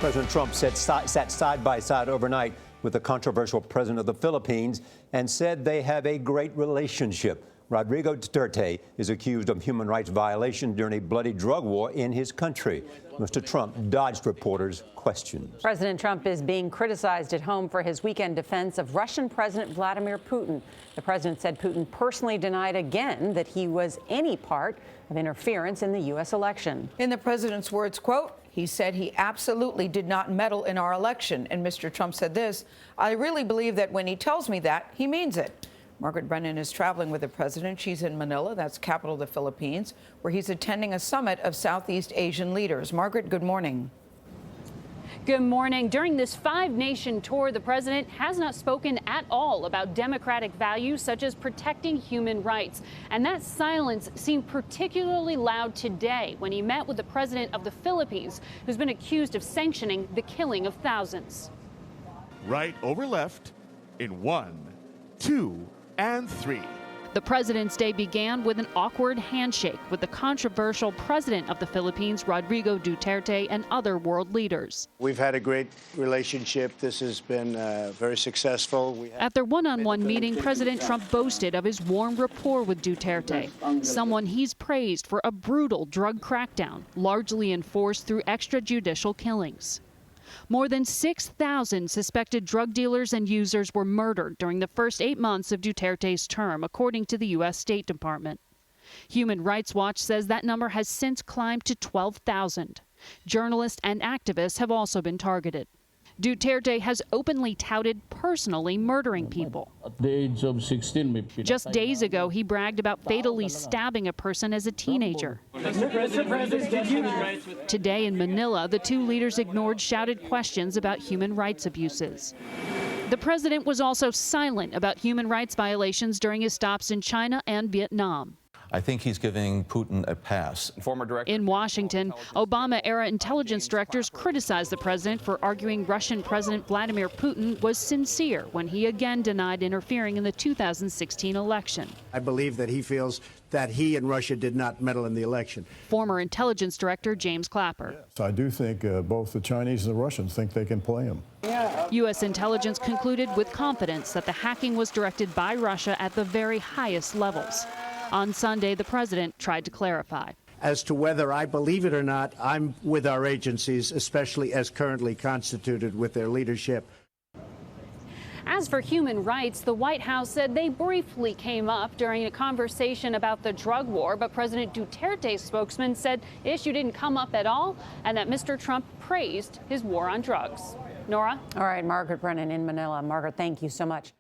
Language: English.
President Trump sat side by side overnight with the controversial president of the Philippines and said they have a great relationship. Rodrigo Duterte is accused of human rights violation during a bloody drug war in his country. Mr. Trump dodged reporters' questions. President Trump is being criticized at home for his weekend defense of Russian President Vladimir Putin. The president said Putin personally denied again that he was any part of interference in the U.S. election. In the president's words, quote, he said he absolutely did not meddle in our election. And Mr. Trump said this, I really believe that when he tells me that, he means it. Margaret Brennan is traveling with the president. She's in Manila, that's capital of the Philippines, where he's attending a summit of Southeast Asian leaders. Margaret, good morning. Good morning. During this five-nation tour, the president has not spoken at all about democratic values such as protecting human rights. And that silence seemed particularly loud today when he met with the president of the Philippines, who's been accused of sanctioning the killing of thousands. Right over left in 1, 2, and 3. The President's Day began with an awkward handshake with the controversial president of the Philippines, Rodrigo Duterte, and other world leaders. We've had a great relationship. This has been very successful. At their one-on-one meeting, President Trump boasted of his warm rapport with Duterte, someone he's praised for a brutal drug crackdown, largely enforced through extrajudicial killings. More than 6,000 suspected drug dealers and users were murdered during the first 8 months of Duterte's term, according to the U.S. State Department. Human Rights Watch says that number has since climbed to 12,000. Journalists and activists have also been targeted. Duterte has openly touted personally murdering people. At the age of 16, just days ago, he bragged about fatally stabbing a person as a teenager. Mr. President, Today in Manila, the two leaders ignored shouted questions about human rights abuses. The president was also silent about human rights violations during his stops in China and Vietnam. I think he's giving Putin a pass. In Washington, Obama-era intelligence directors criticized the president for arguing Russian President Vladimir Putin was sincere when he again denied interfering in the 2016 election. I believe that he feels that he and Russia did not meddle in the election. Former intelligence director James Clapper. I do think both the Chinese and the Russians think they can play him. U.S. intelligence concluded with confidence that the hacking was directed by Russia at the very highest levels. On Sunday, the president tried to clarify. As to whether I believe it or not, I'm with our agencies, especially as currently constituted with their leadership. As for human rights, the White House said they briefly came up during a conversation about the drug war, but President Duterte's spokesman said the issue didn't come up at all and that Mr. Trump praised his war on drugs. Norah? All right, Margaret Brennan in Manila. Margaret, thank you so much.